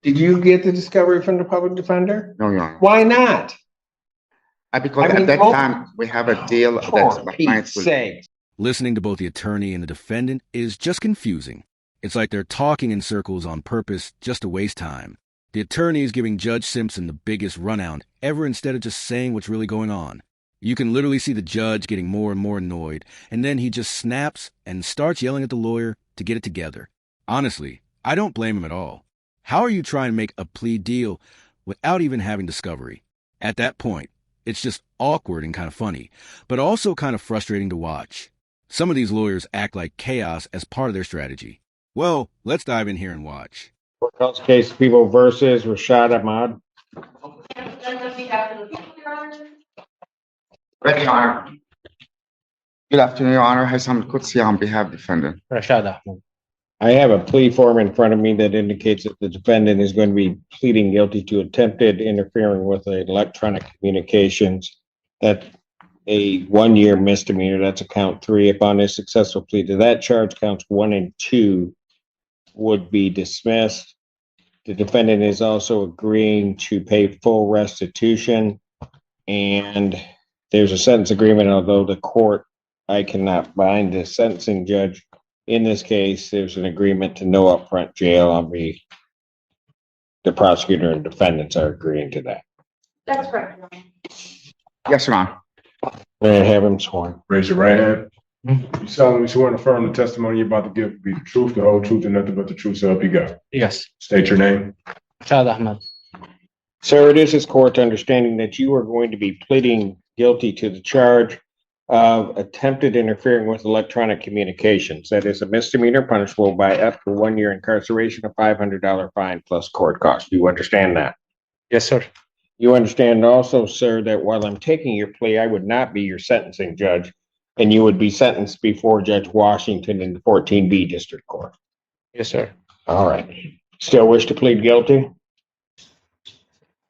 Did you get the discovery from the public defender? No, Your Honor. Why not? Because at that time, we have a deal that my clients will... Listening to both the attorney and the defendant is just confusing. It's like they're talking in circles on purpose just to waste time. The attorney is giving Judge Simpson the biggest runaround ever instead of just saying what's really going on. You can literally see the judge getting more and more annoyed, and then he just snaps and starts yelling at the lawyer to get it together. Honestly, I don't blame him at all. How are you trying to make a plea deal without even having discovery? At that point, it's just awkward and kind of funny, but also kind of frustrating to watch. Some of these lawyers act like chaos as part of their strategy. Well, let's dive in here and watch. Courthouse case, People versus Rashad Ahmad. Ready, Your Honor. Good afternoon, Your Honor. Hassam Qudsi on behalf of the defendant. Rashad Ahmad. I have a plea form in front of me that indicates that the defendant is going to be pleading guilty to attempted interfering with electronic communications. That's a 1-year misdemeanor. That's a count 3. Upon a successful plea to that charge, counts 1 and 2 would be dismissed. The defendant is also agreeing to pay full restitution, and there's a sentence agreement, although the court, I cannot bind the sentencing judge. In this case, there's an agreement to no upfront jail on the prosecutor and defendants are agreeing to that. That's correct. Yes, Your Honor. May I have him sworn? Raise your right hand. You solemnly swear and affirm the testimony you're about to give be the truth, the whole truth, and nothing but the truth, so help you God. Yes. State your name. Rashad Ahmad. Sir, it is this court's understanding that you are going to be pleading guilty to the charge of attempted interfering with electronic communications. That is a misdemeanor punishable by up to 1 year incarceration, a $500 fine plus court costs. Do you understand that? Yes, sir. You understand also, sir, that while I'm taking your plea, I would not be your sentencing judge, and you would be sentenced before Judge Washington in the 14B District Court. Yes, sir. All right. Still wish to plead guilty?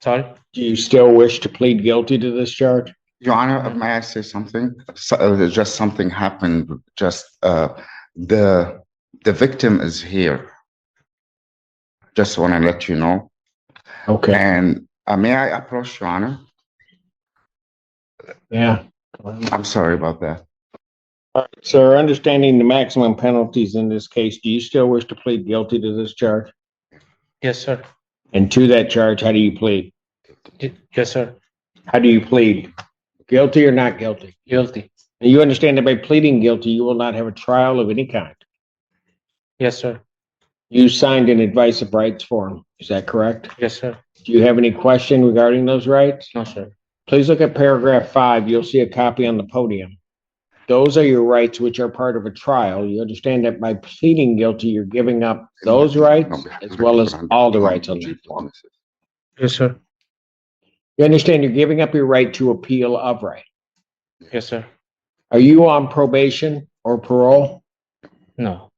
Sorry? Do you still wish to plead guilty to this charge? Your Honor, may I say something? Just something happened. The victim is here. Just want to let you know. Okay. And may I approach, Your Honor? Yeah. I'm sorry about that. All right, sir, understanding the maximum penalties in this case, do you still wish to plead guilty to this charge? Yes, sir. And to that charge, how do you plead? Yes, sir. How do you plead? Guilty or not guilty? Guilty. And you understand that by pleading guilty, you will not have a trial of any kind. Yes, sir. You signed an advice of rights form. Is that correct? Yes, sir. Do you have any question regarding those rights? No, sir. Please look at paragraph 5. You'll see a copy on the podium. Those are your rights, which are part of a trial. You understand that by pleading guilty, you're giving up those rights as well as all the rights on that form. Yes, sir. You understand you're giving up your right to appeal of right. Yes, sir. Are you on probation or parole? No.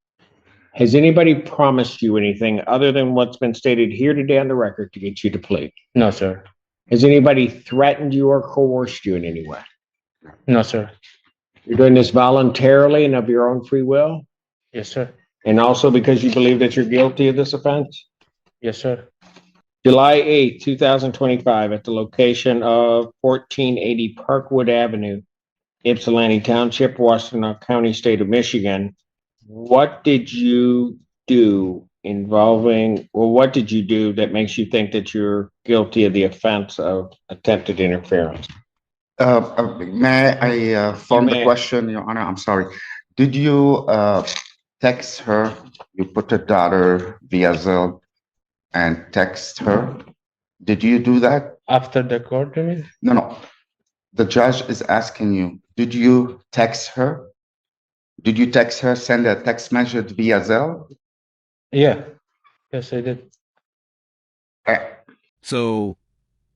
Has anybody promised you anything other than what's been stated here today on the record to get you to plead? No, sir. Has anybody threatened you or coerced you in any way? No, sir. You're doing this voluntarily and of your own free will? Yes, sir. And also because you believe that you're guilty of this offense? Yes, sir. July 8, 2025, at the location of 1480 Parkwood Avenue, Ypsilanti Township, Washtenaw County, State of Michigan. What did you do what did you do that makes you think that you're guilty of the offense of attempted interference? May I form the question, Your Honor? I'm sorry. Did you text her? You put a daughter via Zelle and text her. Did you do that? After the court, you mean? No. The judge is asking you, did you text her? Did you text her, send a text message via Zelle? Yeah. Yes, I did. So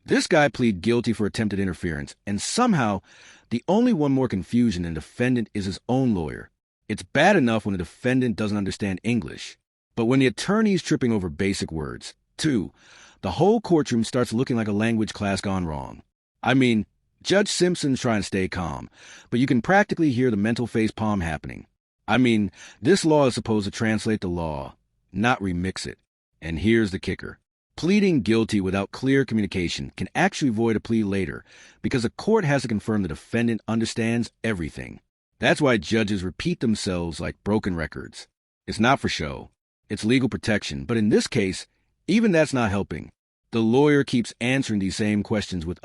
this guy pleaded guilty for attempted interference, and somehow the only one more confusion than defendant is his own lawyer. It's bad enough when the defendant doesn't understand English, but when the attorney's tripping over basic words, too, the whole courtroom starts looking like a language class gone wrong. I mean, Judge Simpson's trying to stay calm, but you can practically hear the mental facepalm happening. I mean, this law is supposed to translate the law, not remix it. And here's the kicker. Pleading guilty without clear communication can actually void a plea later because a court has to confirm the defendant understands everything. That's why judges repeat themselves like broken records. It's not for show. It's legal protection. But in this case, even that's not helping. The lawyer keeps answering these same questions with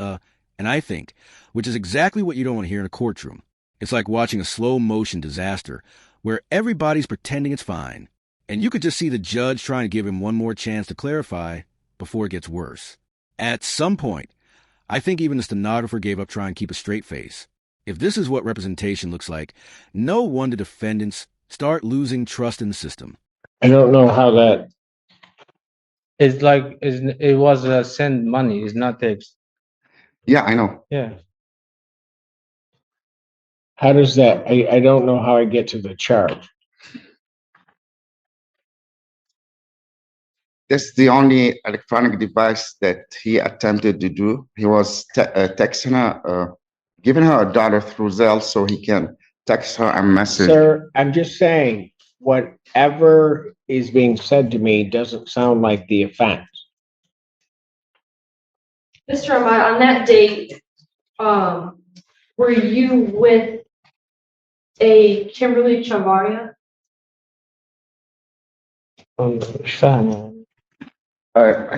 and I think, which is exactly what you don't want to hear in a courtroom. It's like watching a slow-motion disaster where everybody's pretending it's fine. And you could just see the judge trying to give him one more chance to clarify before it gets worse. At some point, I think even the stenographer gave up trying to keep a straight face. If this is what representation looks like, no wonder defendants start losing trust in the system. I don't know how that, It's like, it was send money, it's not text. Yeah, I know. Yeah. how does that, I don't know how I get to the charge. That's the only electronic device that he attempted to do. He was texting her, giving her a dollar through Zelle so he can text her a message. Sir, I'm just saying, whatever is being said to me doesn't sound like the offense. Mr. Ahmad, on that date, were you with a Kimberly Chavaria? مش فاهم.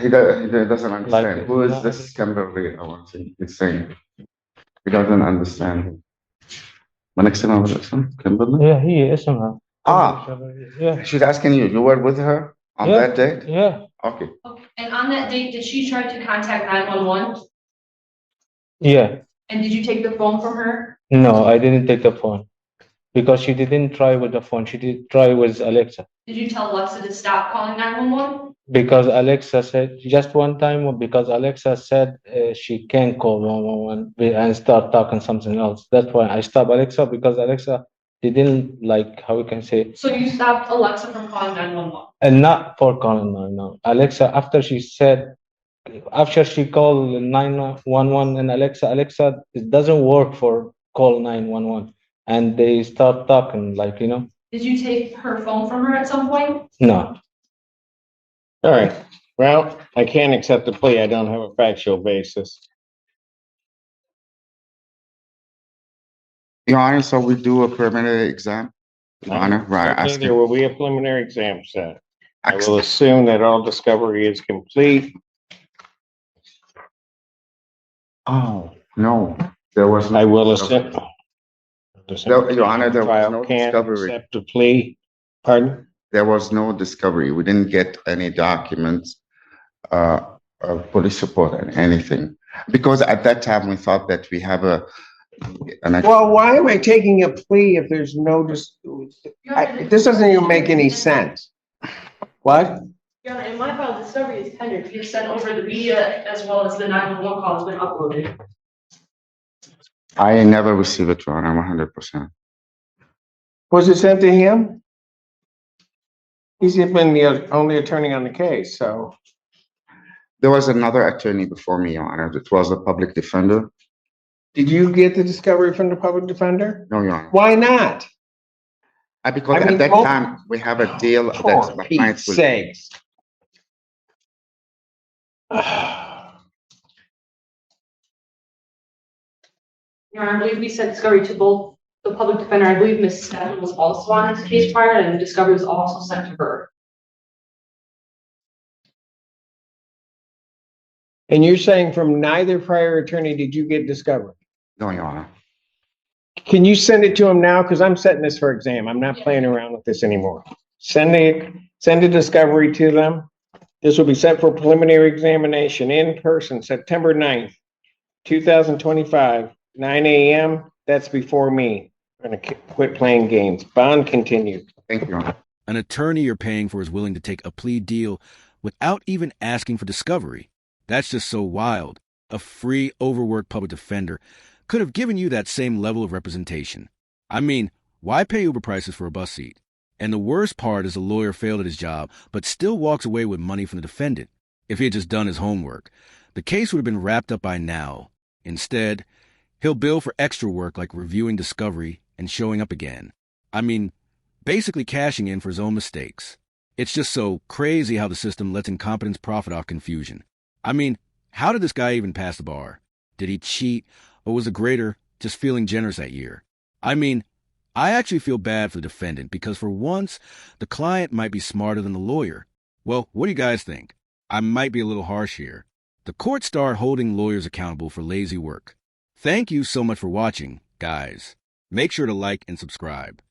He doesn't understand. Like, Who is no, this Kimberly? I want to he's saying. He doesn't understand. ما نكسبها بالاسم Kimberly? Yeah, هي اسمها. Yeah. She's asking you. You were with her on Yeah. that date? Yeah. Okay. And on that date, did she try to contact 911? Yeah. And did you take the phone from her? No, I didn't take the phone because she didn't try with the phone. She did try with Alexa Did you tell Alexa to stop calling 911? because Alexa said just one time because Alexa said she can't call 111 and start talking something else. That's why I stopped Alexa because Alexa didn't like how we can say So you stopped Alexa from calling 911? and not for calling no. Alexa after she called 911 and Alexa it doesn't work for call 911 and they start talking like Did you take her phone from her at some point? no. All right, well, I can't accept the plea. I don't have a factual basis. Your Honor, so we do a preliminary exam? Your Honor, right, Okay, asking. there will be a preliminary exam set. I will assume that all discovery is complete. Oh, no, there was. I will assume. Your Honor, there was Trial no can't discovery. accept a plea. Pardon? There was no discovery. We didn't get any documents, police report and anything. Because at that time, we thought that we have Well, why am I taking a plea if there's no, this doesn't even make any sense. What? Your Honor, in my file, discovery is tendered. You sent over the media as well as the 911 call has been uploaded. I never received it, Your Honor, 100%. Was it sent to him? He's been the only attorney on the case, so. There was another attorney before me, Your Honor. It was a public defender. Did you get the discovery from the public defender? No, Your Honor. Why not? Because I mean, at that oh, time, we have a deal that For the Pete's clients will. sakes. Your Honor, I believe we sent discovery to both the public defender. I believe Ms. Stedman was also on this case prior, and the discovery was also sent to her. And you're saying from neither prior attorney did you get discovery? No, Your Honor. Can you send it to him now? Because I'm setting this for exam. I'm not playing around with this anymore. Send a discovery to them. This will be set for preliminary examination in person, September 9th, 2025, 9 a.m. That's before me. I'm going to quit playing games. Bond continued. Thank you, Your Honor. An attorney you're paying for is willing to take a plea deal without even asking for discovery. That's just so wild. A free, overworked public defender could have given you that same level of representation. I mean, why pay Uber prices for a bus seat? And the worst part is the lawyer failed at his job, but still walks away with money from the defendant. If he had just done his homework, the case would have been wrapped up by now. Instead, he'll bill for extra work like reviewing discovery and showing up again. I mean, basically cashing in for his own mistakes. It's just so crazy how the system lets incompetence profit off confusion. I mean, how did this guy even pass the bar? Did he cheat, or was the grader just feeling generous that year? I mean, I actually feel bad for the defendant because for once, the client might be smarter than the lawyer. Well, what do you guys think? I might be a little harsh here. The court start holding lawyers accountable for lazy work. Thank you so much for watching, guys. Make sure to like and subscribe.